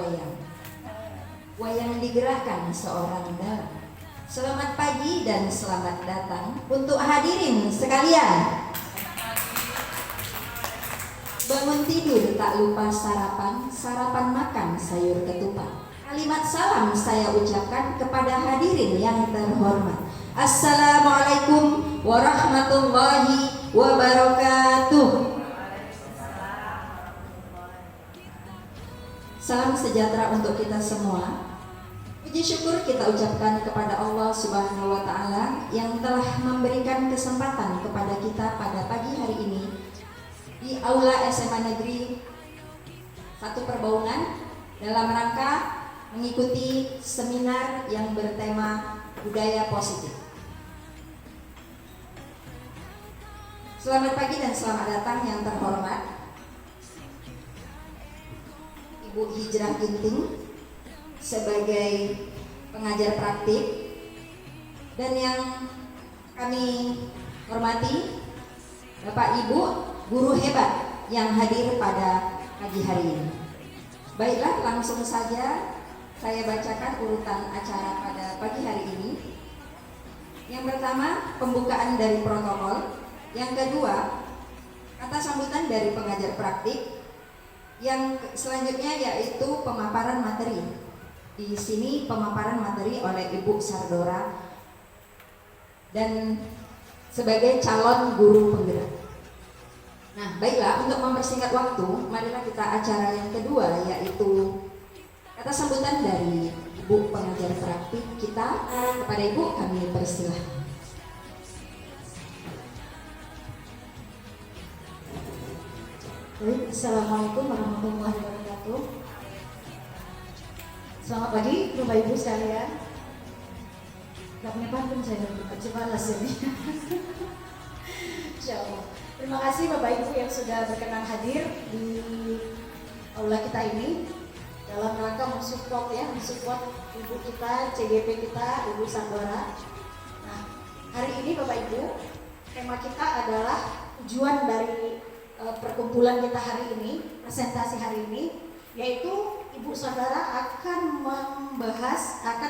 wayang. Wayang digerakkan seorang dalang. Selamat pagi dan selamat datang untuk hadirin sekalian. Bangun tidur tak lupa sarapan, sarapan makan sayur ketupat. Kalimat salam saya ucapkan kepada hadirin yang terhormat. Assalamualaikum warahmatullahi wabarakatuh. Salam sejahtera untuk kita semua. Puji syukur kita ucapkan kepada Allah Subhanahu wa Ta'ala yang telah memberikan kesempatan kepada kita pada pagi hari ini di Aula SMA Negeri 1 Perbaungan dalam rangka mengikuti seminar yang bertema budaya positif. Selamat pagi dan selamat datang yang terhormat Ibu Hijrah Ginting sebagai pengajar praktik, dan yang kami hormati Bapak Ibu guru hebat yang hadir pada pagi hari ini. Baiklah, langsung saja saya bacakan urutan acara pada pagi hari ini. Yang pertama, pembukaan dari protokol. Yang kedua, kata sambutan dari pengajar praktik. Yang selanjutnya yaitu pemaparan materi. Di sini pemaparan materi oleh Ibu Sardora dan sebagai calon guru penggerak. Nah, baiklah, untuk mempersingkat waktu, marilah kita acara yang kedua, yaitu kata sambutan dari Ibu pengajar praktik kita. Kepada Ibu kami persilahkan. Baik, Assalamualaikum warahmatullahi wabarakatuh. Selamat pagi Bapak Ibu sekalian. Gak punya pantun saya, coba balas ini. Insyaallah. Terima kasih Bapak Ibu yang sudah berkenan hadir di aula kita ini dalam rangka mensupport Ibu kita, CGP kita, Ibu Sardora. Nah, hari ini Bapak Ibu, tema kita adalah tujuan dari perkumpulan kita hari ini, presentasi hari ini, yaitu Ibu Saudara akan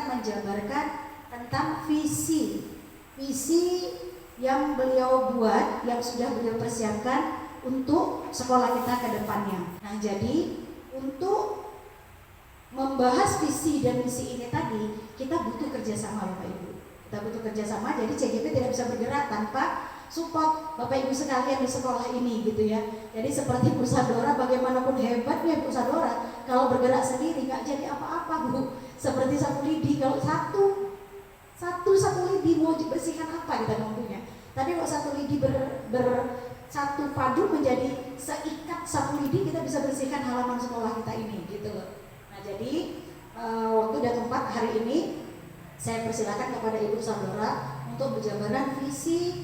menjabarkan tentang visi yang beliau buat, yang sudah beliau persiapkan untuk sekolah kita ke depannya. Nah, jadi untuk membahas visi dan misi ini tadi, kita butuh kerjasama Bapak Ibu. Kita butuh kerjasama, jadi CGP tidak bisa bergerak tanpa support Bapak Ibu sekalian di sekolah ini gitu ya. Jadi seperti Bu Sardora, bagaimanapun hebatnya Bu Sardora, kalau bergerak sendiri nggak jadi apa-apa Bu. Seperti sapu lidi, kalau satu lidi mau dibersihkan apa kita mampunya. Tapi kalau satu lidi bersatu padu menjadi seikat sapu lidi, kita bisa bersihkan halaman sekolah kita ini gitu loh. Nah, jadi waktu dan tempat hari ini saya persilakan kepada Ibu Sardora untuk menjabarkan visi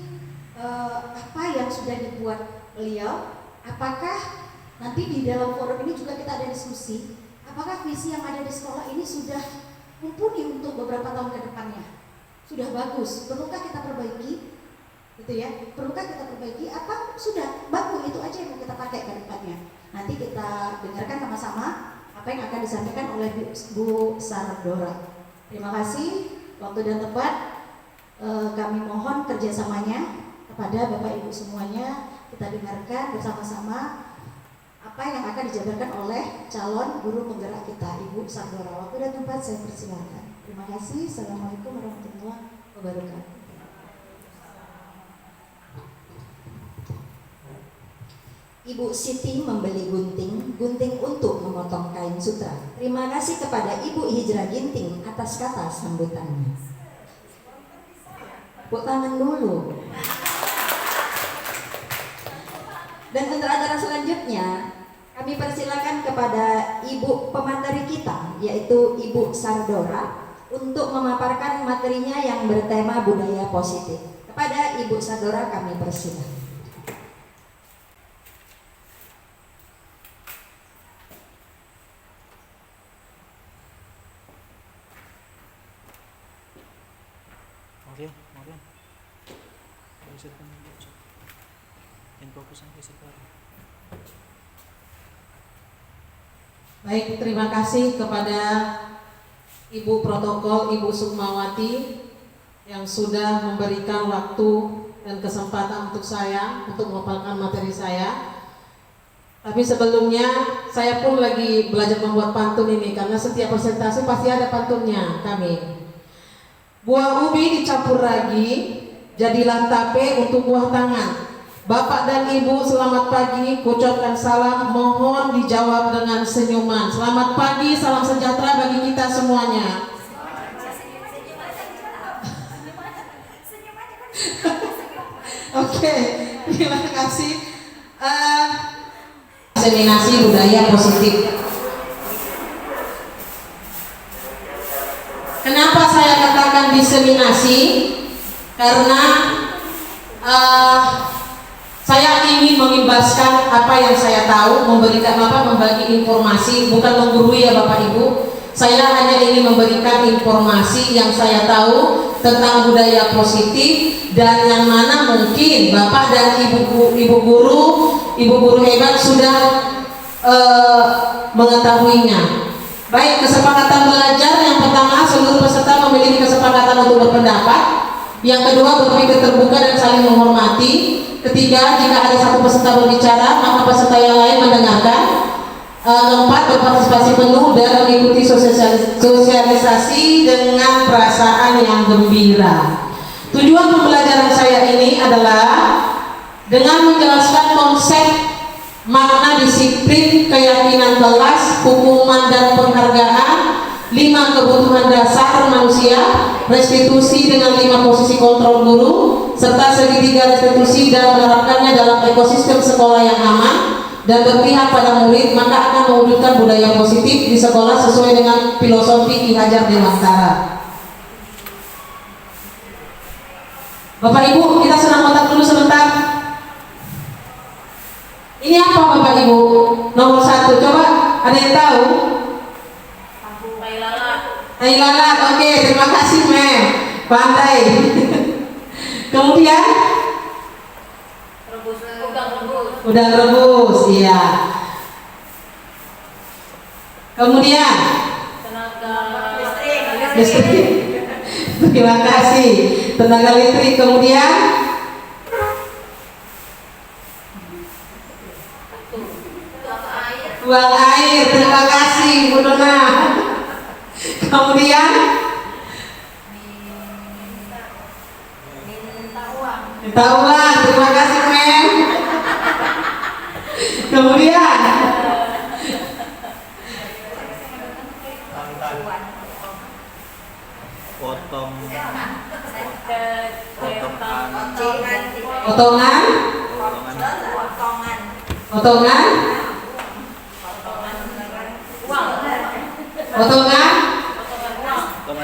apa yang sudah dibuat beliau. Apakah nanti di dalam forum ini juga kita ada diskusi, apakah visi yang ada di sekolah ini sudah mumpuni untuk beberapa tahun ke depannya, sudah bagus, perlukah kita perbaiki gitu ya, perlukah kita perbaiki atau sudah bagus, itu aja yang mau kita pakai ke depannya. Nanti kita dengarkan sama-sama apa yang akan disampaikan oleh Bu Sardora. Terima kasih. Waktu dan tempat kami mohon kerjasamanya kepada Bapak Ibu semuanya. Kita dengarkan bersama-sama apa yang akan dijabarkan oleh calon guru penggerak kita, Ibu Sardora. Waktu dan tempat saya persilakan. Terima kasih. Assalamualaikum warahmatullahi wabarakatuh. Ibu Siti membeli gunting untuk memotong kain sutra. Terima kasih kepada Ibu Hijrah Ginting atas kata sambutannya. Tepuk tangan dulu. Dan untuk acara selanjutnya, kami persilakan kepada Ibu pemateri kita, yaitu Ibu Sardora, untuk memaparkan materinya yang bertema budaya positif. Kepada Ibu Sardora kami persilakan. Oke. Yang fokus sampai sekarang. Baik, terima kasih kepada Ibu Protokol, Ibu Sukmawati yang sudah memberikan waktu dan kesempatan untuk saya untuk memaparkan materi saya. Tapi sebelumnya saya pun lagi belajar membuat pantun ini karena setiap presentasi pasti ada pantunnya kami. Buah ubi dicampur ragi, jadilah tape untuk buah tangan. Bapak dan Ibu selamat pagi, kucapkan salam, mohon dijawab dengan senyuman. Selamat pagi, salam sejahtera bagi kita semuanya. Oke, terima kasih. Diseminasi budaya positif. Kenapa saya katakan diseminasi? Karena saya ingin mengimbaskan apa yang saya tahu, membagi informasi, bukan menggurui ya Bapak Ibu. Saya hanya ingin memberikan informasi yang saya tahu tentang budaya positif dan yang mana mungkin Bapak dan Ibu guru hebat sudah mengetahuinya. Baik, kesepakatan belajar yang pertama, seluruh peserta memiliki kesepakatan untuk berpendapat. Yang kedua, berpikir terbuka dan saling menghormati. Ketiga, jika ada satu peserta berbicara, maka peserta yang lain mendengarkan. Keempat, berpartisipasi penuh dan mengikuti sosialisasi dengan perasaan yang gembira. Tujuan pembelajaran saya ini adalah dengan menjelaskan konsep makna disiplin, keyakinan kelas, hukuman dan penghargaan, 5 kebutuhan dasar manusia, restitusi dengan 5 posisi kontrol guru, serta segitiga restitusi dan menerapkannya dalam ekosistem sekolah yang aman dan berpihak pada murid, maka akan mewujudkan budaya positif di sekolah sesuai dengan filosofi Ki Hajar Dewantara. Bapak Ibu, kita senam otak dulu sebentar. Ini apa Bapak Ibu? Nomor 1, coba ada yang tahu? Tai lalat, oke, terima kasih Mem. Pandai. Kemudian udang rebus, iya. Kemudian listrik. Terima kasih. Tenaga listrik. Kemudian buang air. Terima kasih Bu Dona. Kemudian minta uang. Terima kasih Mem. Kemudian potongan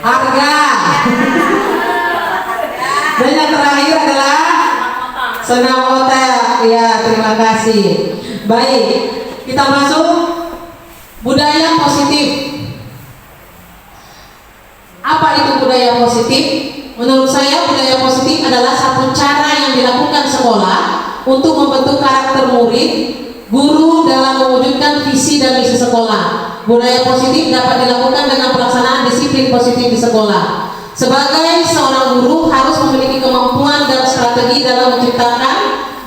harga. Dan yang terakhir adalah senam hotel. Ya, terima kasih. Baik, kita masuk budaya positif. Apa itu budaya positif? Menurut saya budaya positif adalah satu cara yang dilakukan sekolah untuk membentuk karakter murid, guru dalam mewujudkan visi dan misi sekolah. Budaya positif dapat dilakukan dengan pelaksanaan disiplin positif di sekolah. Sebagai seorang guru harus memiliki kemampuan dan strategi dalam menciptakan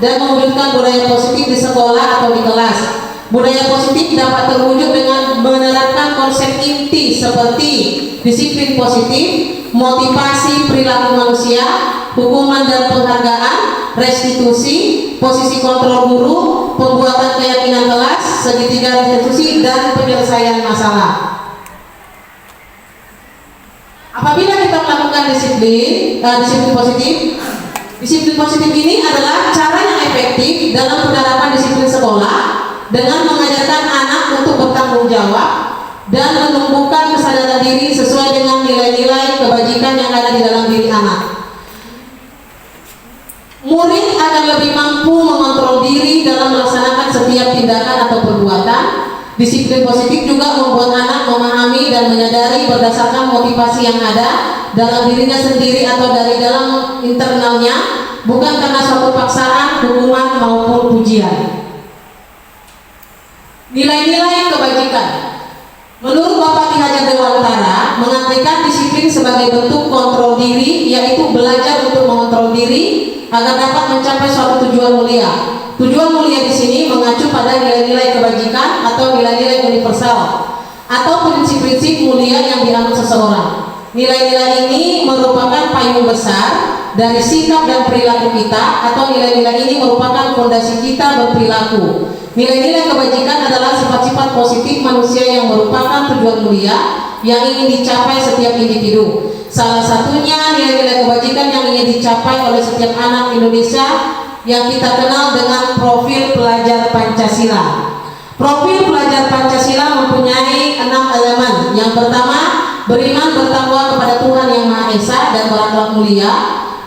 dan mewujudkan budaya positif di sekolah atau di kelas. Budaya positif dapat terwujud dengan menerapkan konsep inti seperti disiplin positif, motivasi perilaku manusia, hukuman dan penghargaan, restitusi, posisi kontrol guru, pembuatan keyakinan kelas, segitiga restitusi, dan penyelesaian masalah. Apabila kita melakukan disiplin positif ini adalah cara yang efektif dalam penerapan disiplin sekolah dengan mengajarkan anak untuk bertanggung jawab dan menumbuhkan kesadaran diri sesuai dengan nilai-nilai kebajikan yang ada di dalam diri anak. Murid akan lebih mampu mengontrol diri dalam melaksanakan setiap tindakan atau perbuatan. Disiplin positif juga membuat anak memahami dan menyadari berdasarkan motivasi yang ada dalam dirinya sendiri atau dari dalam internalnya, bukan karena suatu paksaan, hukuman maupun pujian. Nilai-nilai kebajikan. Menurut Bapak Ki Hajar Dewantara, mengartikan disiplin sebagai bentuk kontrol diri, yaitu belajar untuk mengontrol diri agar dapat mencapai suatu tujuan mulia. Tujuan mulia di sini mengacu pada nilai-nilai kebajikan atau nilai-nilai universal atau prinsip-prinsip mulia yang dianut seseorang. Nilai-nilai ini merupakan payung besar dari sikap dan perilaku kita, atau nilai-nilai ini merupakan fondasi kita berperilaku. Nilai-nilai kebajikan adalah sifat-sifat positif manusia yang merupakan tujuan mulia yang ingin dicapai setiap individu. Salah satunya nilai-nilai kebajikan yang ingin dicapai oleh setiap anak Indonesia yang kita kenal dengan profil pelajar Pancasila. Profil pelajar Pancasila mempunyai 6 elemen. Yang pertama, beriman bertakwa kepada Tuhan Yang Maha Esa dan berakhlak mulia.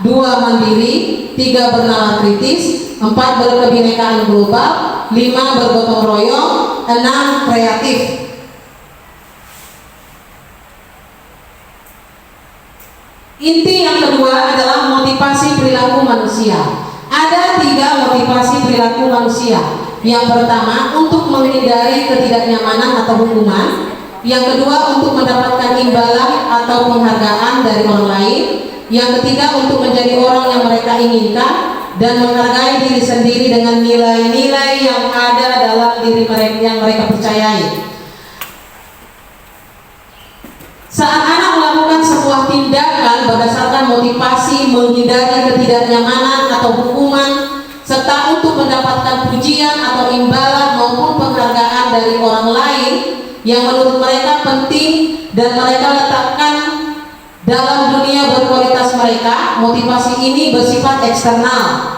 2, mandiri. 3, bernalar kritis. 4, berkebinekaan global. 5, bergotong royong. 6, kreatif. Inti yang kedua adalah motivasi perilaku manusia. Ada 3 motivasi perilaku manusia. Yang pertama, untuk menghindari ketidaknyamanan atau hukuman. Yang kedua, untuk mendapatkan imbalan atau penghargaan dari orang lain. Yang ketiga, untuk menjadi orang yang mereka inginkan dan menghargai diri sendiri dengan nilai-nilai yang ada dalam diri mereka yang mereka percayai. Saat anak melakukan sebuah tindakan berdasarkan motivasi menghindari ketidaknyamanan atau hukuman, serta untuk mendapatkan pujian atau imbalan maupun penghargaan dari orang lain yang menurut mereka penting dan mereka letakkan dalam dunia berkualitas mereka, motivasi ini bersifat eksternal.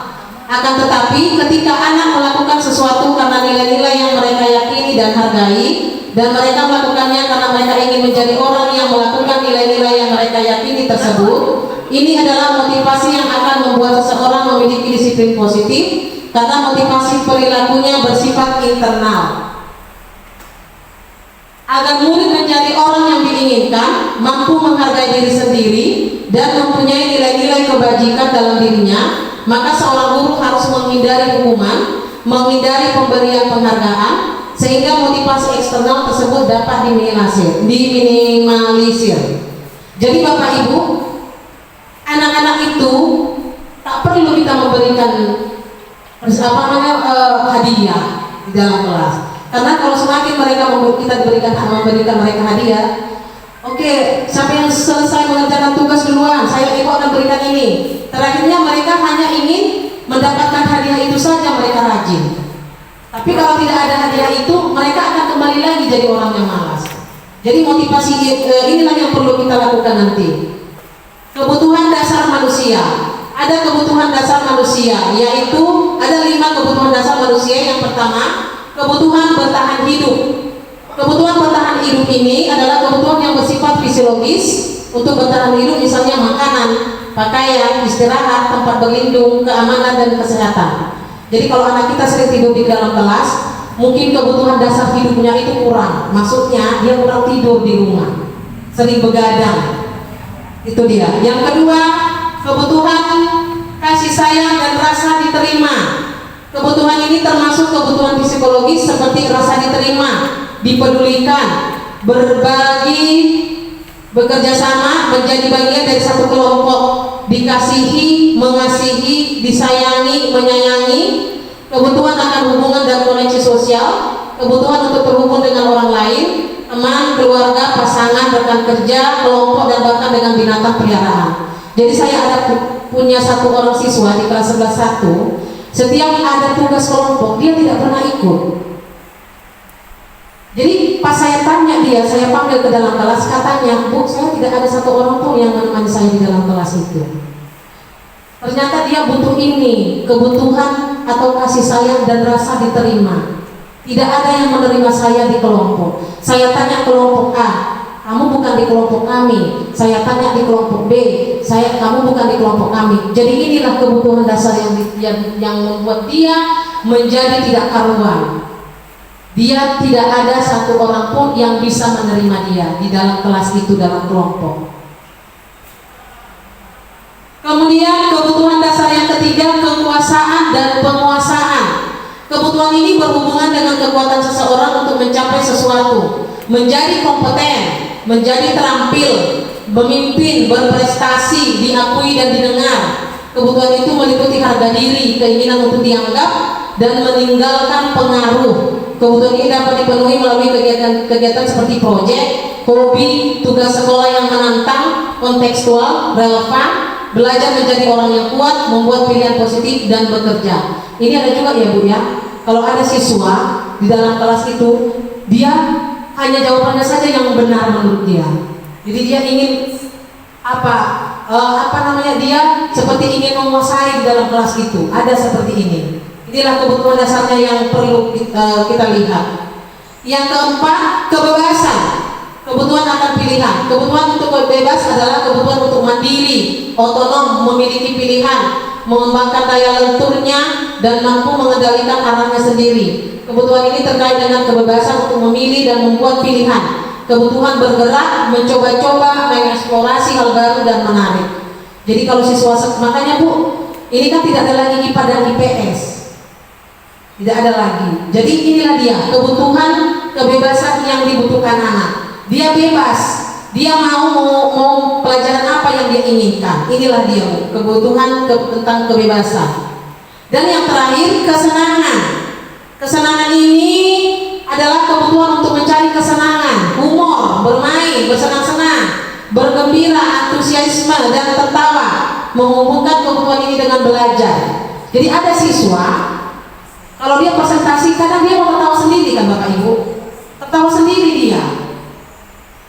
Akan tetapi ketika anak melakukan sesuatu karena nilai-nilai yang mereka yakini dan hargai, dan mereka melakukannya karena mereka ingin menjadi orang yang melakukan nilai-nilai yang mereka yakini tersebut, ini adalah motivasi yang akan membuat seseorang memiliki disiplin positif, karena motivasi perilakunya bersifat internal. Agar murid menjadi orang yang diinginkan, mampu menghargai diri sendiri dan mempunyai nilai-nilai kebajikan dalam dirinya, maka seorang guru harus menghindari hukuman, menghindari pemberian penghargaan, sehingga motivasi eksternal tersebut dapat diminimalisir. Jadi Bapak Ibu, anak-anak itu tak perlu kita memberikan hadiah di dalam kelas. Karena kalau semakin kita memberikan mereka hadiah, oke, siapa yang selesai mengerjakan tugas duluan, ibu akan berikan ini. Terakhirnya mereka hanya ingin mendapatkan hadiah itu saja, mereka rajin. Tapi kalau tidak ada hadiah itu, mereka akan kembali lagi jadi orang yang malas. Jadi motivasi inilah yang perlu kita lakukan nanti. Kebutuhan dasar manusia. Ada kebutuhan dasar manusia, yaitu ada 5 kebutuhan dasar manusia. Yang pertama, kebutuhan bertahan hidup. Kebutuhan bertahan hidup ini adalah kebutuhan yang bersifat fisiologis. Untuk bertahan hidup misalnya makanan, pakaian, istirahat, tempat berlindung, keamanan dan kesehatan. Jadi kalau anak kita sering tidur di dalam kelas, mungkin kebutuhan dasar hidupnya itu kurang. Maksudnya dia kurang tidur di rumah, sering begadang. Itu dia. Yang kedua, kebutuhan kasih sayang dan rasa diterima. Kebutuhan ini termasuk kebutuhan psikologis seperti rasa diterima, dipedulikan, berbagi, bekerja sama, menjadi bagian dari satu kelompok, dikasihi, mengasihi, disayangi, menyayangi, kebutuhan akan hubungan dan koneksi sosial, kebutuhan untuk berhubung dengan orang lain, teman, keluarga, pasangan, rekan kerja, kelompok, dan bahkan dengan binatang peliharaan. Jadi saya ada punya satu orang siswa di kelas 11-1, setiap ada tugas kelompok dia tidak pernah ikut. Jadi pas saya tanya dia, saya panggil ke dalam kelas, katanya, Bu, saya tidak ada satu orang pun yang menemani saya di dalam kelas itu. Ternyata dia butuh ini, kebutuhan atau kasih sayang dan rasa diterima. Tidak ada yang menerima saya di kelompok. Saya tanya kelompok A, kamu bukan di kelompok kami. Saya tanya di kelompok B, kamu bukan di kelompok kami. Jadi inilah kebutuhan dasar yang membuat dia menjadi tidak karuan. Dia tidak ada satu orang pun yang bisa menerima dia di dalam kelas itu, dalam kelompok. Kemudian kebutuhan dasar yang ketiga, kekuasaan dan penguasaan. Kebutuhan ini berhubungan dengan kekuatan seseorang untuk mencapai sesuatu. menjadi kompeten, menjadi terampil, memimpin, berprestasi, diakui dan didengar. Kebutuhan itu meliputi harga diri, keinginan untuk dianggap, dan meninggalkan pengaruh. Kebutuhan ini dapat dipenuhi melalui kegiatan-kegiatan seperti proyek, hobi, tugas sekolah yang menantang, kontekstual, relevan, belajar menjadi orang yang kuat, membuat pilihan positif, dan bekerja. Ini ada juga ya Bu ya, kalau ada siswa di dalam kelas itu, dia hanya jawabannya saja yang benar menurut dia. Jadi dia ingin dia seperti ingin menguasai di dalam kelas itu. Ada seperti ini. Inilah kebutuhan dasarnya yang perlu kita lihat. Yang keempat, kebebasan. Kebutuhan akan pilihan. Kebutuhan untuk bebas adalah kebutuhan untuk mandiri, otonom, memiliki pilihan, mengembangkan daya lenturnya, dan mampu mengendalikan arahnya sendiri. Kebutuhan ini terkait dengan kebebasan untuk memilih dan membuat pilihan. Kebutuhan bergerak, mencoba-coba, mengeksplorasi hal baru dan menarik. Jadi kalau siswa, makanya Bu, ini kan tidak ada lagi IPA dan IPS, tidak ada lagi. Jadi inilah dia kebutuhan kebebasan yang dibutuhkan anak. Dia bebas, dia mau pelajaran apa yang dia inginkan. Inilah dia Bu, kebutuhan tentang kebebasan. Dan yang terakhir, kesenangan. Kesenangan ini adalah kebutuhan untuk mencari kesenangan, humor, bermain, bersenang-senang, bergembira, antusiasme, dan tertawa. Menghubungkan kebutuhan ini dengan belajar. Jadi ada siswa, kalau dia presentasi, kadang dia mau tertawa sendiri kan Bapak Ibu, tertawa sendiri dia.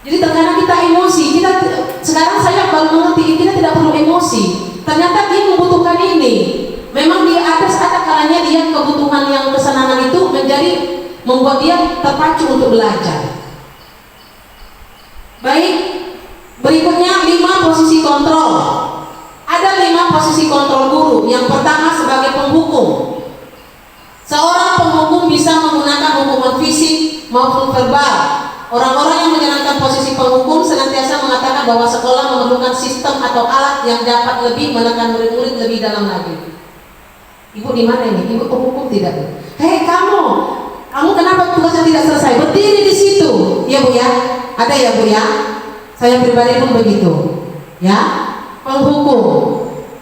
Jadi terkadang kita emosi. Sekarang saya baru mengerti, kita tidak perlu emosi. Ternyata dia membutuhkan ini. Memang dia ada kalanya dia kebutuhan yang kesenangan itu membuat dia terpacu untuk belajar. Baik, berikutnya 5 posisi kontrol. Ada 5 posisi kontrol guru. Yang pertama sebagai penghukum. Seorang penghukum bisa menggunakan hukuman fisik maupun verbal. Orang-orang yang menjalankan posisi penghukum senantiasa mengatakan bahwa sekolah memerlukan sistem atau alat yang dapat lebih menekan murid-murid lebih dalam lagi. Ibu di mana ini? Ibu penghukum tidak? Hei kamu kenapa tugasnya tidak selesai? Berdiri di situ, ya Bu ya. Ada ya Bu ya. Saya pribadi pun begitu. Ya, penghukum,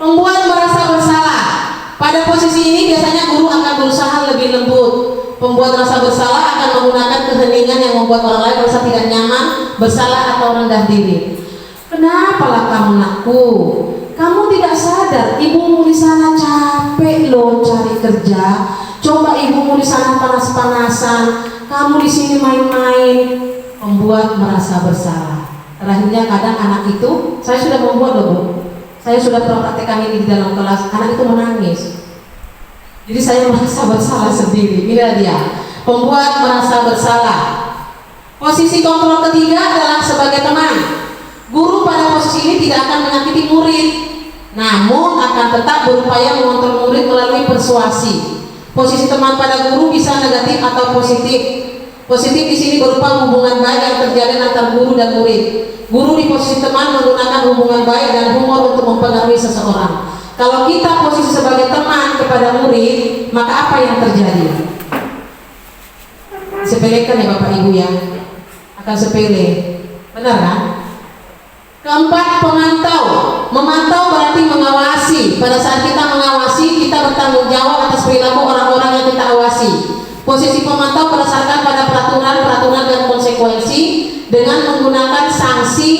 membuat merasa bersalah. Pada posisi ini biasanya guru akan berusaha lebih lembut. Pembuat rasa bersalah akan menggunakan keheningan yang membuat orang lain merasa tidak nyaman, bersalah atau rendah diri. Kenapalah kamu nakku? Kamu tidak sadar ibumu di sana capek loh cari kerja. Coba ibumu di sana panas-panasan, kamu di sini main-main. Membuat merasa bersalah. Terakhirnya kadang anak itu, saya sudah membuat loh Bu. Saya sudah praktekkan ini di dalam kelas. Anak itu menangis. Jadi saya merasa bersalah sendiri. Inilah dia, membuat merasa bersalah. Posisi kontrol ketiga adalah sebagai teman. Guru pada posisi ini tidak akan menyakiti murid, namun akan tetap berupaya mengontrol murid melalui persuasi. Posisi teman pada guru bisa negatif atau positif. Positif di sini berupa hubungan baik yang terjalin antar guru dan murid. Guru di posisi teman menggunakan hubungan baik dan humor untuk mempengaruhi seseorang. Kalau kita posisi sebagai teman kepada murid, maka apa yang terjadi? Sepelekan ya Bapak Ibu ya, akan sepele, benar kan? Keempat, pemantau. Memantau berarti mengawasi. Pada saat kita mengawasi, kita bertanggung jawab atas perilaku orang-orang yang kita awasi. Posisi pemantau berdasarkan pada peraturan dan konsekuensi. Dengan menggunakan sanksi,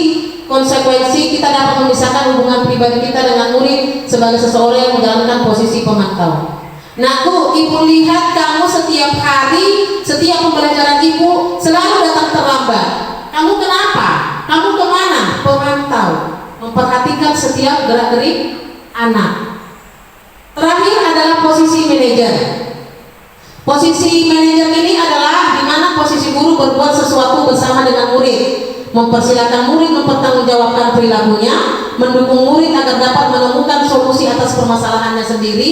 konsekuensi, kita dapat memisahkan hubungan pribadi kita dengan murid sebagai seseorang yang menjalankan posisi pemantau. Nakku, ibu lihat kamu setiap hari, setiap pembelajaran ibu selalu datang terlambat. Kamu kenapa? Kamu kemana? Pemantau, memperhatikan setiap gerak-gerik anak. Terakhir adalah posisi manajer. Posisi manajer ini adalah di mana posisi guru berbuat sesuatu bersama dengan murid, mempersilahkan murid mempertanggungjawabkan perilakunya, mendukung murid agar dapat menemukan solusi atas permasalahannya sendiri.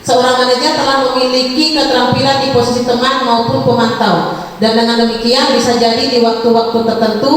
Seorang manajer telah memiliki keterampilan di posisi teman maupun pemantau, dan dengan demikian bisa jadi di waktu-waktu tertentu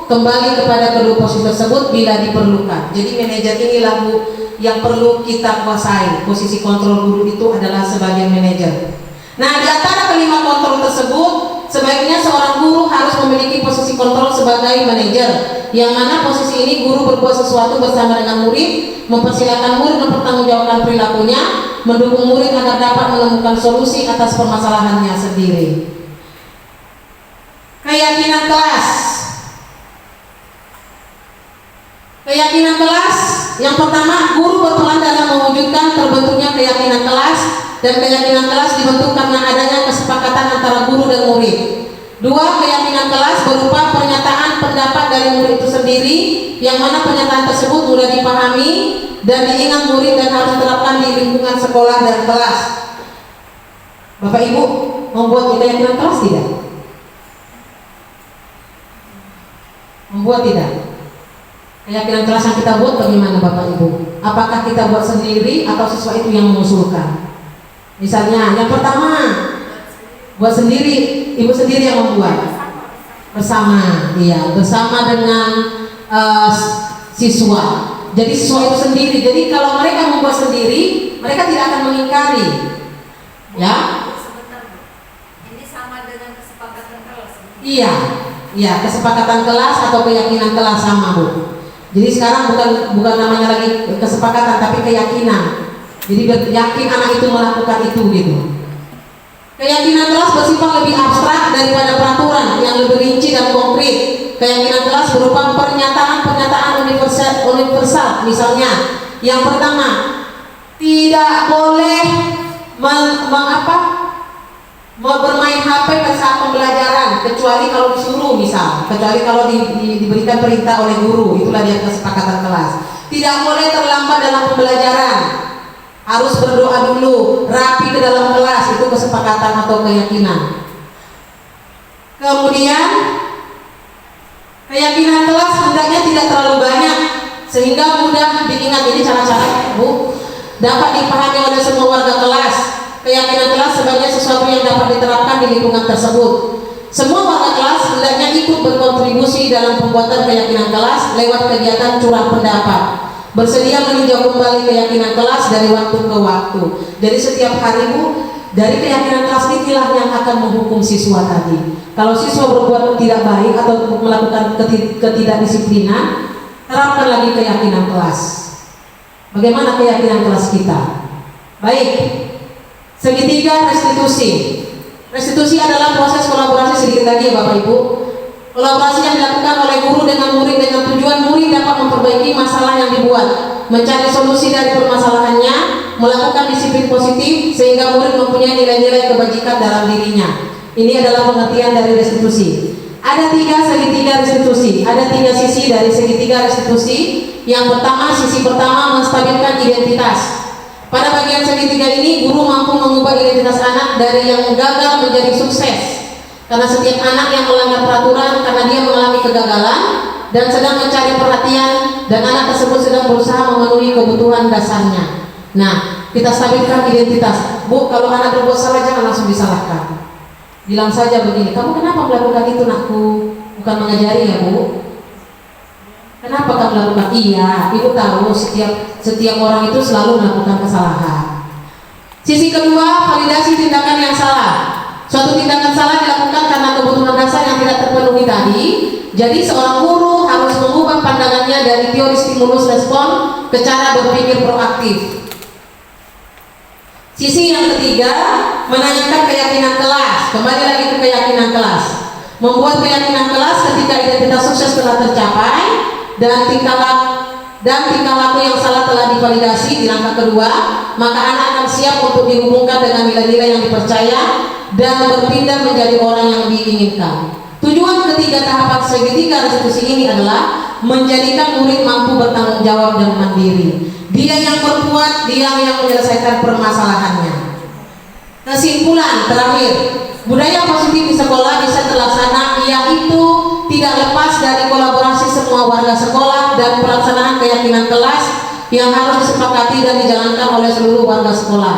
kembali kepada kedua posisi tersebut bila diperlukan. Jadi manajer inilah Bu yang perlu kita kuasai. Posisi kontrol guru itu adalah sebagai manajer. Nah, di antara kelima kontrol tersebut, sebaiknya seorang guru harus memiliki posisi kontrol sebagai manajer, yang mana posisi ini guru berbuat sesuatu bersama dengan murid, mempersilahkan murid mempertanggungjawabkan perilakunya, mendukung murid agar dapat menemukan solusi atas permasalahannya sendiri. Keyakinan kelas. Keyakinan kelas, yang pertama, guru berperan dalam mewujudkan terbentuknya keyakinan kelas, dan keyakinan kelas dibentuk karena adanya kesepakatan antara guru dan murid. Dua, keyakinan kelas berupa pernyataan pendapat dari murid itu sendiri, yang mana pernyataan tersebut mudah dipahami dan diingat murid dan harus diterapkan di lingkungan sekolah dan kelas. Bapak Ibu membuat keyakinan kelas tidak? Membuat tidak? Keyakinan kelas yang kita buat bagaimana Bapak Ibu? Apakah kita buat sendiri atau siswa itu yang mengusulkan? Misalnya yang pertama, buat sendiri, ibu sendiri yang membuat. Bersama, iya, bersama dengan siswa. Jadi siswa itu sendiri. Jadi kalau mereka membuat sendiri, mereka tidak akan mengingkari. Ya? Ini sama dengan kesepakatan kelas. Iya, iya, kesepakatan kelas atau keyakinan kelas sama, Bu. Jadi sekarang bukan namanya lagi kesepakatan tapi keyakinan. Jadi yakin anak itu melakukan itu gitu. Keyakinan kelas bersifat lebih abstrak daripada peraturan yang lebih rinci dan konkret. Keyakinan kelas berupa pernyataan-pernyataan universal. Misalnya, yang pertama, tidak boleh bermain HP pada saat pembelajaran, kecuali kalau disuruh, kecuali kalau diberikan perintah oleh guru. Itulah dia kesepakatan kelas. Tidak boleh terlambat dalam pembelajaran, harus berdoa dulu, rapi ke dalam kelas. Itu kesepakatan atau keyakinan. Kemudian keyakinan kelas hendaknya tidak terlalu banyak sehingga mudah diingat. Ini cara-cara, Bu, dapat dipahami oleh semua warga kelas. Keyakinan kelas sebagai sesuatu yang dapat diterapkan di lingkungan tersebut. Semua warga kelas hendaknya ikut berkontribusi dalam pembuatan keyakinan kelas lewat kegiatan curah pendapat. Bersedia meninjau kembali keyakinan kelas dari waktu ke waktu. Jadi setiap hari, Bu, dari keyakinan kelas inilah yang akan menghukum siswa tadi. Kalau siswa berbuat tidak baik atau melakukan ketidakdisiplinan, terapkan lagi keyakinan kelas. Bagaimana keyakinan kelas kita? Baik. Segitiga restitusi. Restitusi adalah proses kolaborasi sedikit lagi ya Bapak Ibu. Kolaborasi yang dilakukan oleh guru dengan murid dengan tujuan murid dapat memperbaiki masalah yang dibuat, mencari solusi dari permasalahannya, melakukan disiplin positif sehingga murid mempunyai nilai-nilai kebajikan dalam dirinya. Ini adalah pengertian dari restitusi. Ada 3 segitiga restitusi, ada 3 sisi dari segitiga restitusi. Yang pertama, sisi pertama menstabilkan identitas. Pada bagian segitiga ini, guru mampu mengubah identitas anak dari yang gagal menjadi sukses. Karena setiap anak yang melanggar peraturan karena dia mengalami kegagalan dan sedang mencari perhatian, dan anak tersebut sedang berusaha memenuhi kebutuhan dasarnya. Nah, kita stabilkan identitas. Bu, kalau anak berbuat salah jangan langsung disalahkan. Bilang saja begini, kamu kenapa melakukan itu, nakku? Bukan mengajari ya, Bu. Kenapa kamu melakukan? Iya, ibu tahu setiap orang itu selalu melakukan kesalahan. Sisi kedua, validasi tindakan yang salah. Suatu tindakan salah dilakukan karena kebutuhan dasar yang tidak terpenuhi tadi. Jadi seorang guru harus mengubah pandangannya dari teori stimulus respon ke cara berpikir proaktif. Sisi yang ketiga, menanyakan keyakinan kelas. Kembali lagi ke keyakinan kelas. Membuat keyakinan kelas ketika identitas sukses telah tercapai dan tingkah laku yang salah telah divalidasi di langkah kedua, maka anak akan siap untuk dihubungkan dengan nilai-nilai yang dipercaya dan berpindah menjadi orang yang diinginkan. Tujuan ketiga tahapan segitiga restitusi ini adalah menjadikan murid mampu bertanggung jawab dan mandiri. Dia yang berbuat, dia yang menyelesaikan permasalahannya. Kesimpulan terakhir, budaya positif di sekolah bisa terlaksana yaitu tidak lepas dari kolaborasi semua warga sekolah dan pelaksanaan keyakinan kelas yang harus disepakati dan dijalankan oleh seluruh warga sekolah.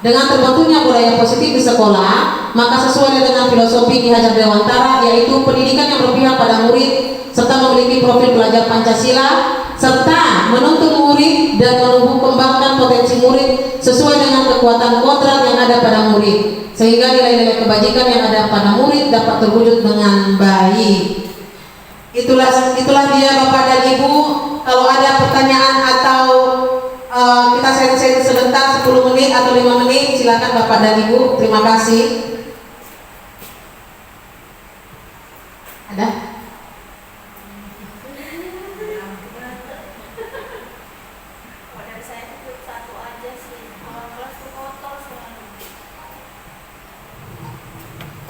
Dengan terbentuknya budaya positif di sekolah, maka sesuai dengan filosofi Ki Hajar Dewantara, yaitu pendidikan yang berpihak pada murid serta memiliki profil pelajar Pancasila, serta menuntun murid dan menumbuh kembangkan potensi murid sesuai dengan kekuatan kodrat yang ada ada pada murid, sehingga nilai-nilai kebajikan yang ada pada murid dapat terwujud dengan baik. Itulah dia Bapak dan Ibu. Kalau ada pertanyaan atau kita sharing sebentar 10 menit atau 5 menit, silakan Bapak dan Ibu. Terima kasih. Ada?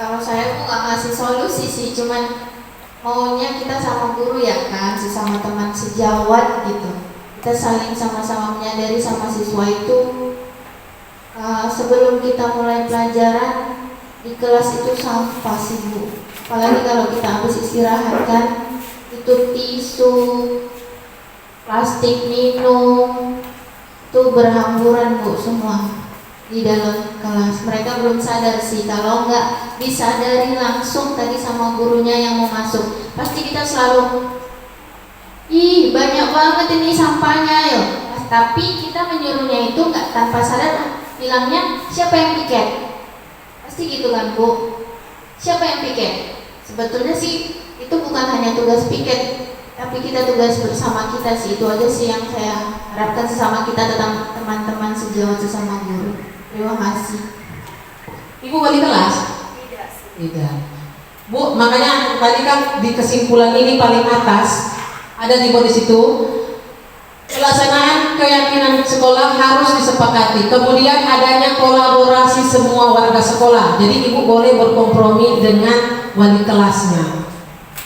Kalau saya tuh nggak ngasih solusi sih, cuman maunya kita sama guru ya kan, sesama teman sejawat gitu. Kita saling sama-sama menyadari sama siswa itu sebelum kita mulai pelajaran di kelas itu sampah sih Bu. Apalagi kalau kita habis istirahat kan, itu tisu, plastik minum, itu berhamburan Bu semua di dalam kelas. Mereka belum sadar sih, kalau nggak disadari langsung tadi sama gurunya yang mau masuk, pasti kita selalu ih banyak banget ini sampahnya yo. Tapi kita menyuruhnya itu nggak tanpa sadar, bilangnya siapa yang piket, pasti gitu kan Bu, siapa yang piket. Sebetulnya sih itu bukan hanya tugas piket, tapi kita tugas bersama kita sih. Itu aja sih yang saya harapkan sesama kita, tentang teman-teman sejawat sesama guru. Terima kasih. Ibu wali kelas? Tidak sih. Tidak. Bu, makanya tadi kan di kesimpulan ini paling atas ada di situ. Pelaksanaan keyakinan sekolah harus disepakati. Kemudian adanya kolaborasi semua warga sekolah. Jadi ibu boleh berkompromi dengan wali kelasnya,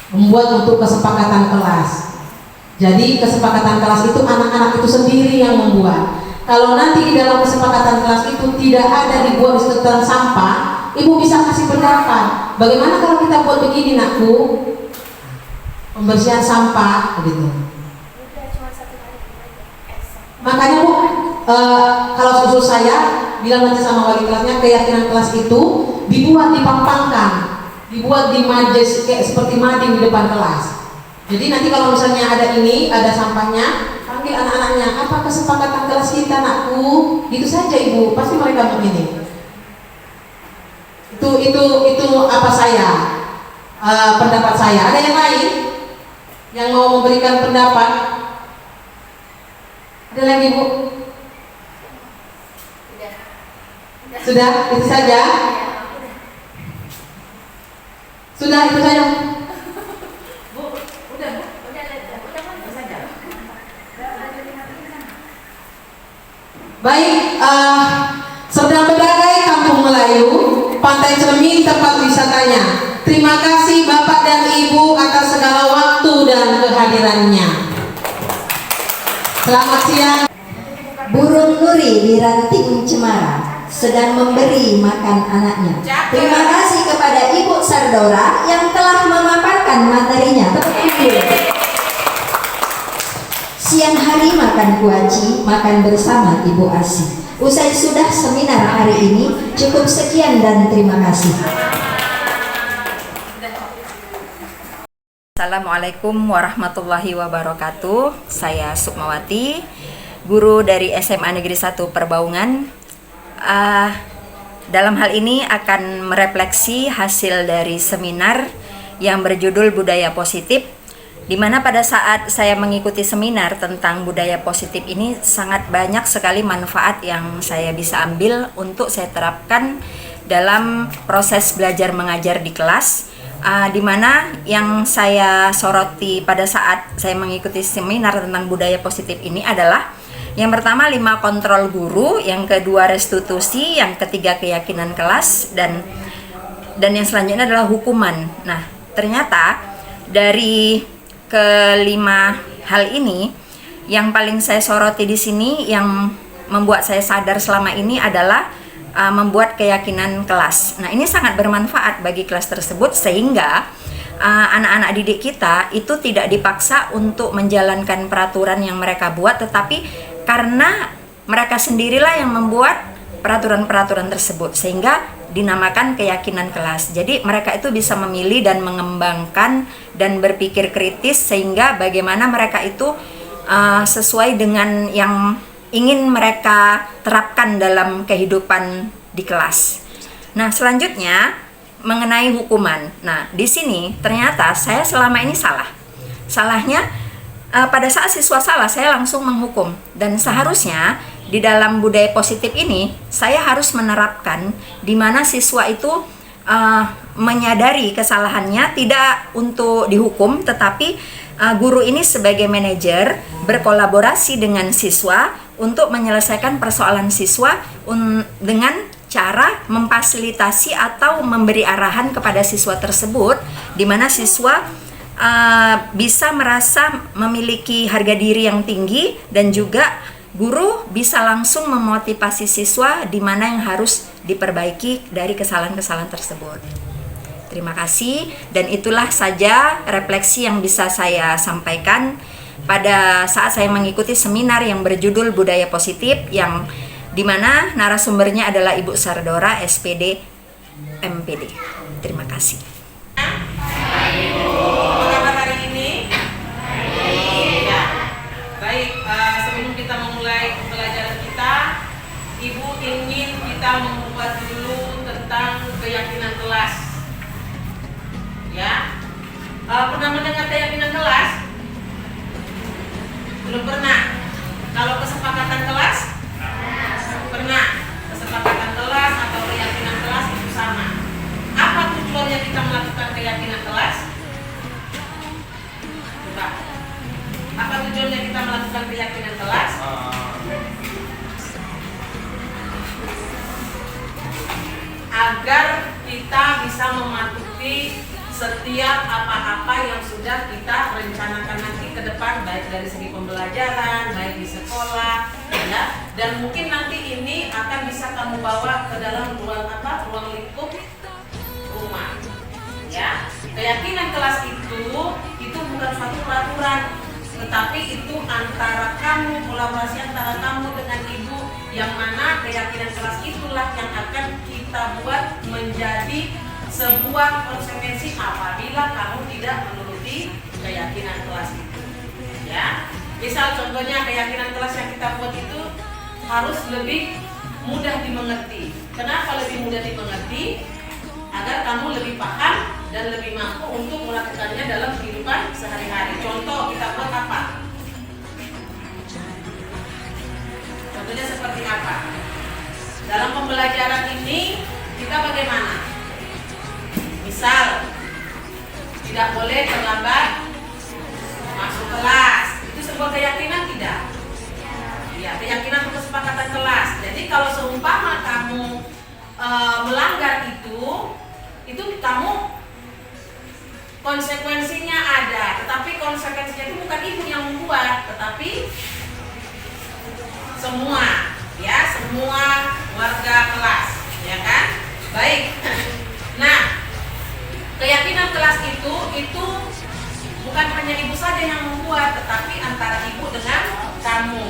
membuat untuk kesepakatan kelas. Jadi kesepakatan kelas itu anak-anak itu sendiri yang membuat. Kalau nanti di dalam kesepakatan kelas itu tidak ada dibuat tentang sampah, ibu bisa kasih pendapat. Bagaimana kalau kita buat begini nakku, pembersihan sampah, begitu. Makanya Bu, kalau usul saya bilang nanti sama wali kelasnya, keyakinan kelas itu dibuat, dipampangkan, dibuat di majes kayak seperti mading di depan kelas. Jadi nanti kalau misalnya ada ini, ada sampahnya, panggil anak-anaknya, apa kesepakatan kelas kita nakku, gitu saja Ibu, pasti mereka begini. Itu apa saya, pendapat saya. Ada yang lain yang mau memberikan pendapat? Ada lagi Bu? Sudah, itu saja. Sudah, itu saja. Baik, Sedang Bedagai Kampung Melayu, Pantai Cermin tempat wisatanya. Terima kasih Bapak dan Ibu atas segala waktu dan kehadirannya. Selamat siang. Burung Nuri di ranting cemara sedang memberi makan anaknya. Terima kasih kepada Ibu Sardora yang telah memaparkan materinya. Siang hari makan kuaci, makan bersama Ibu Asi. Usai sudah seminar hari ini, cukup sekian dan terima kasih. Assalamualaikum warahmatullahi wabarakatuh. Saya Sukmawati, guru dari SMA Negeri 1 Perbaungan. Dalam hal ini akan merefleksi hasil dari seminar yang berjudul Budaya Positif, di mana pada saat saya mengikuti seminar tentang budaya positif ini sangat banyak sekali manfaat yang saya bisa ambil untuk saya terapkan dalam proses belajar mengajar di kelas. Di mana yang saya soroti pada saat saya mengikuti seminar tentang budaya positif ini adalah yang pertama 5 kontrol guru, yang kedua restitusi, yang ketiga keyakinan kelas, dan yang selanjutnya adalah hukuman. Nah, ternyata dari kelima hal ini yang paling saya soroti di sini, yang membuat saya sadar selama ini adalah membuat keyakinan kelas. Nah, ini sangat bermanfaat bagi kelas tersebut sehingga anak-anak didik kita itu tidak dipaksa untuk menjalankan peraturan yang mereka buat, tetapi karena mereka sendirilah yang membuat peraturan-peraturan tersebut sehingga dinamakan keyakinan kelas. Jadi mereka itu bisa memilih dan mengembangkan dan berpikir kritis sehingga bagaimana mereka itu sesuai dengan yang ingin mereka terapkan dalam kehidupan di kelas. Nah, selanjutnya mengenai hukuman. Nah, di sini ternyata saya selama ini salah. Salahnya pada saat siswa salah saya langsung menghukum, dan seharusnya di dalam budaya positif ini saya harus menerapkan di mana siswa itu menyadari kesalahannya, tidak untuk dihukum, tetapi guru ini sebagai manajer berkolaborasi dengan siswa untuk menyelesaikan persoalan siswa dengan cara memfasilitasi atau memberi arahan kepada siswa tersebut, di mana siswa bisa merasa memiliki harga diri yang tinggi, dan juga guru bisa langsung memotivasi siswa di mana yang harus diperbaiki dari kesalahan-kesalahan tersebut. Terima kasih, dan itulah saja refleksi yang bisa saya sampaikan pada saat saya mengikuti seminar yang berjudul Budaya Positif, yang di mana narasumbernya adalah Ibu Sardora, SPD, MPD. Terima kasih. Apa kabar hari ini? Ya. Baik, sebelum kita memulai pembelajaran kita, Ibu ingin kita membuat dulu tentang keyakinan kelas. Ya. Pernah mendengar keyakinan kelas? Belum pernah. Kalau kesepakatan kelas? Pernah. Kesepakatan kelas atau keyakinan kelas itu sama. Apa tujuannya kita melakukan keyakinan kelas? Coba. Apa tujuannya kita melakukan keyakinan kelas? Agar kita bisa mematuhi setiap apa-apa yang sudah kita rencanakan nanti ke depan, baik dari segi pembelajaran, baik di sekolah, ya. Dan mungkin nanti ini akan bisa kamu bawa ke dalam ruang lingkup rumah, ya. Keyakinan kelas itu bukan suatu peraturan, tetapi itu antara kamu, kolaborasi antara kamu dengan ibu, yang mana keyakinan kelas itulah yang akan kita buat menjadi sebuah konsekuensi apabila kamu tidak menuruti keyakinan kelas itu, ya. Misal contohnya keyakinan kelas yang kita buat itu harus lebih mudah dimengerti. Kenapa lebih mudah dimengerti? Agar kamu lebih paham dan lebih mampu untuk melakukannya dalam kehidupan sehari-hari. Contoh kita buat apa? Contohnya seperti apa? Dalam pembelajaran ini kita bagaimana? Misal, tidak boleh terlambat masuk kelas. Itu sebuah keyakinan tidak? Ya, keyakinan untuk kesepakatan kelas. Jadi kalau seumpama kamu melanggar itu kamu konsekuensinya ada. Tetapi konsekuensinya itu bukan ibu yang membuat, tetapi semua, ya, semua warga kelas, ya kan? Baik. Nah, keyakinan kelas itu bukan hanya ibu saja yang membuat, tetapi antara ibu dengan kamu,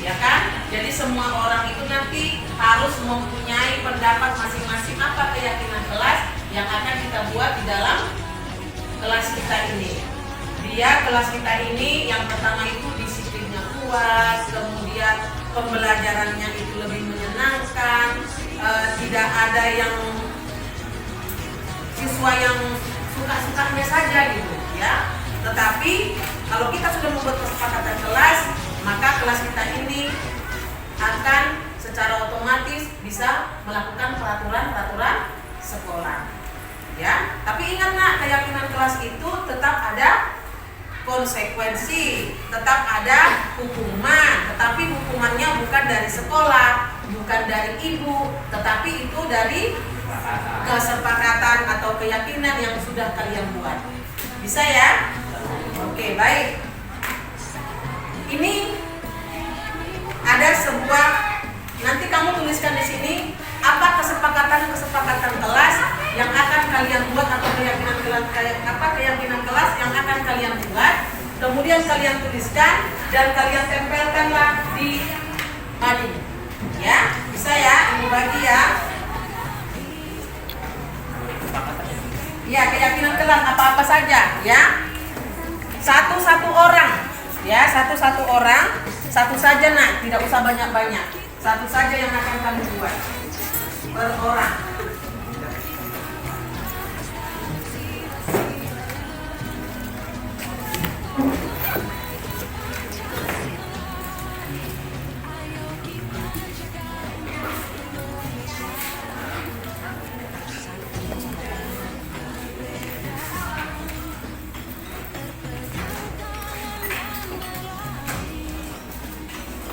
ya kan? Jadi semua orang itu nanti harus mempunyai pendapat masing-masing apa keyakinan kelas yang akan kita buat di dalam kelas kita ini. Biar kelas kita ini yang pertama itu disiplinnya kuat, kemudian pembelajarannya itu lebih menyenangkan, tidak ada yang siswa yang suka-sukanya saja gitu, ya. Tetapi kalau kita sudah membuat kesepakatan kelas, maka kelas kita ini akan secara otomatis bisa melakukan peraturan-peraturan sekolah, ya. Tapi ingat nak, keyakinan kelas itu tetap ada konsekuensi, tetap ada hukuman, tetapi hukumannya bukan dari sekolah, bukan dari ibu, tetapi itu dari kesepakatan atau keyakinan yang sudah kalian buat. Bisa ya? Oke, baik. Ini ada sebuah, nanti kamu tuliskan di sini apa kesepakatan kelas yang akan kalian buat atau keyakinan kelas yang akan kalian buat. Kemudian kalian tuliskan dan kalian tempelkanlah di mading. Ya, bisa ya, Ibu bagi ya. Ya, keyakinan kelas apa-apa saja, ya. Satu-satu orang, ya, satu-satu orang, satu saja nak, tidak usah banyak-banyak. Satu saja yang akan kamu buat. per orang.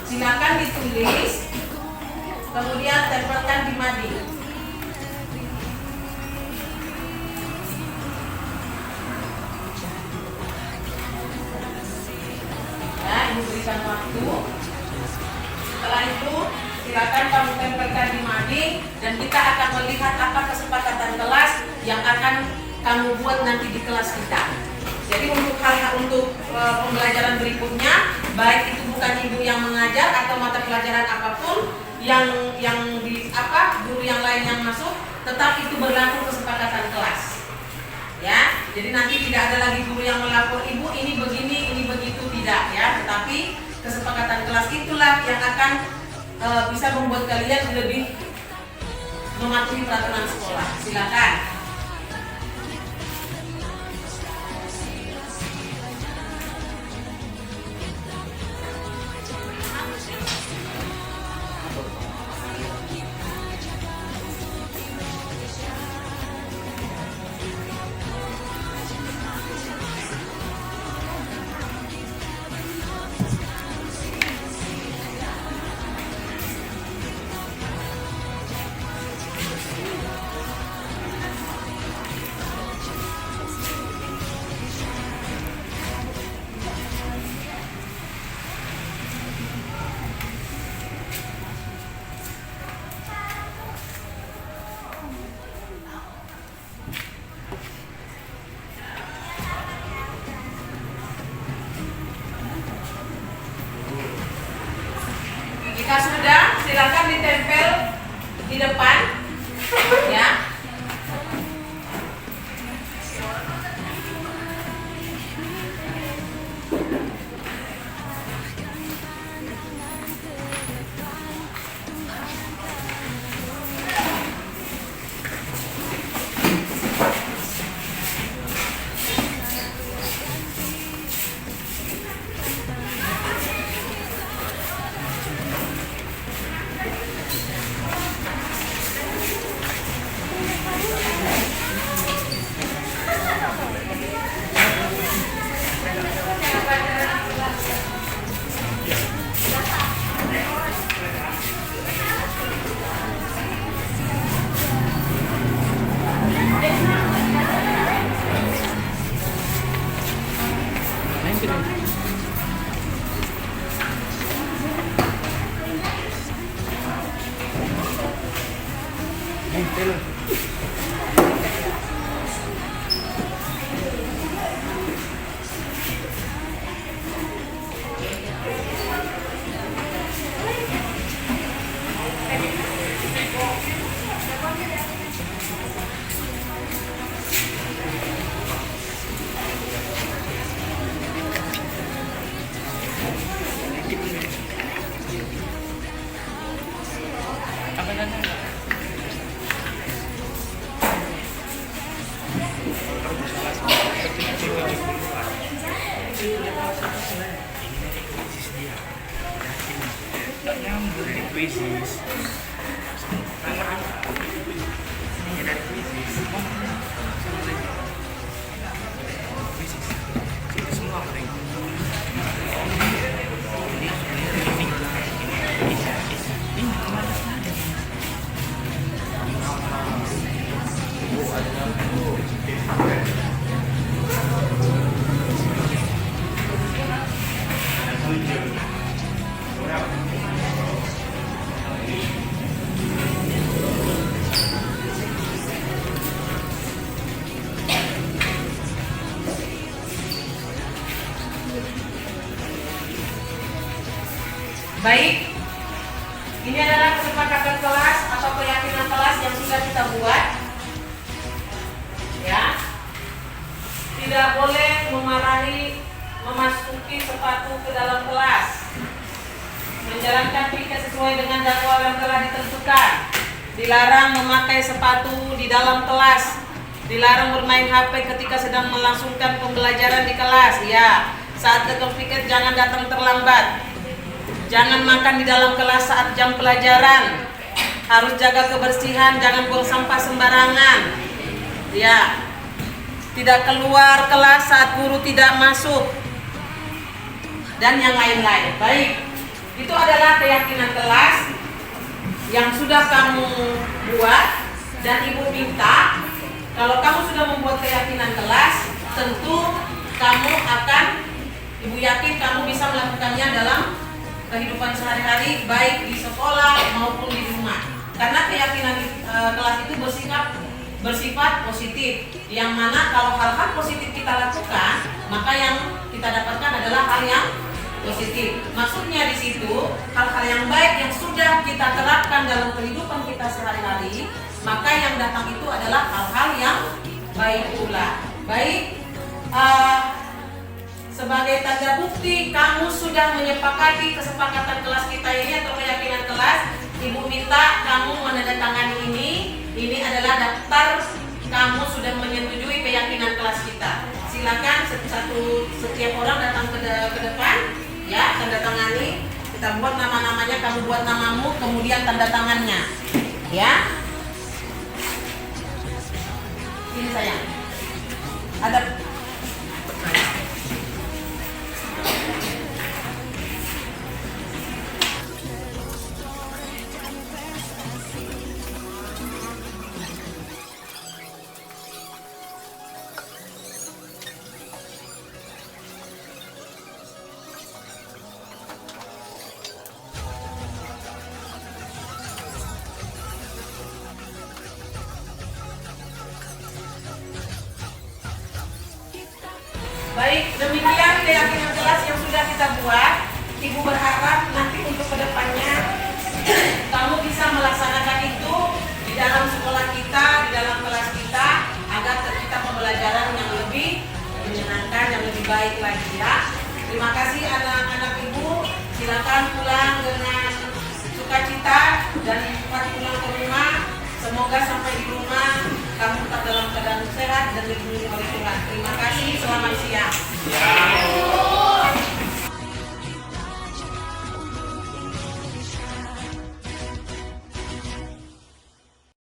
Silakan ditulis, kemudian tempelkan di mading. Ya, ini berikan waktu. Setelah itu, silakan kamu tempelkan di mading dan kita akan melihat apa kesepakatan kelas yang akan kamu buat nanti di kelas kita. Jadi untuk pembelajaran berikutnya, baik itu bukan ibu yang mengajar atau mata pelajaran apapun yang guru yang lain yang masuk, tetap itu berlaku kesepakatan kelas. Ya, jadi nanti tidak ada lagi guru yang melapor ibu ini begini, ini begitu, tidak ya. Tetapi kesepakatan kelas itulah yang akan bisa membuat kalian lebih mematuhi peraturan sekolah. Silakan. Jika sudah, silakan ditempel di depan, ya. Baik, ini adalah kesepakatan kelas atau keyakinan kelas yang sudah kita buat. Ya, tidak boleh memasuki sepatu ke dalam kelas, menjalankan piket sesuai dengan jadwal yang telah ditentukan, dilarang memakai sepatu di dalam kelas, dilarang bermain HP ketika sedang melangsungkan pembelajaran di kelas. Ya, saat ketok piket jangan datang terlambat. Jangan makan di dalam kelas saat jam pelajaran. Harus jaga kebersihan, jangan buang sampah sembarangan. Ya, tidak keluar kelas saat guru tidak masuk, dan yang lain-lain. Baik, itu adalah keyakinan kelas yang sudah kamu buat, dan ibu minta kalau kamu sudah membuat keyakinan kelas, tentu kamu akan, ibu yakin kamu bisa melakukannya dalam kehidupan sehari-hari, baik di sekolah maupun di rumah. Karena keyakinan kelas itu bersifat positif, yang mana kalau hal-hal positif kita lakukan, maka yang kita dapatkan adalah hal yang positif. Maksudnya di situ hal-hal yang baik yang sudah kita terapkan dalam kehidupan kita sehari-hari, maka yang datang itu adalah hal-hal yang baik pula. Baik, sebagai tanda bukti kamu sudah menyepakati kesepakatan kelas kita ini atau keyakinan kelas, ibu minta kamu menandatangani ini. Ini adalah daftar kamu sudah menyetujui keyakinan kelas kita. Silakan setiap orang datang ke depan, ya, tanda tangani. Kita buat nama-namanya, kamu buat namamu, kemudian tanda tangannya, ya. Ini sayang. Ada. Baik, demikian keyakinan kelas yang sudah kita buat. Ibu berharap nanti untuk kedepannya kamu bisa melaksanakan itu di dalam sekolah kita, di dalam kelas kita, agar tercipta pembelajaran yang lebih menyenangkan, yang lebih baik lagi, ya. Terima kasih anak-anak ibu. Silakan pulang dengan sukacita dan cepat pulang ke rumah. Semoga sampai di rumah kamu tetap dalam keadaan sehat dan dilindungi oleh Tuhan. Terima kasih, selamat siang.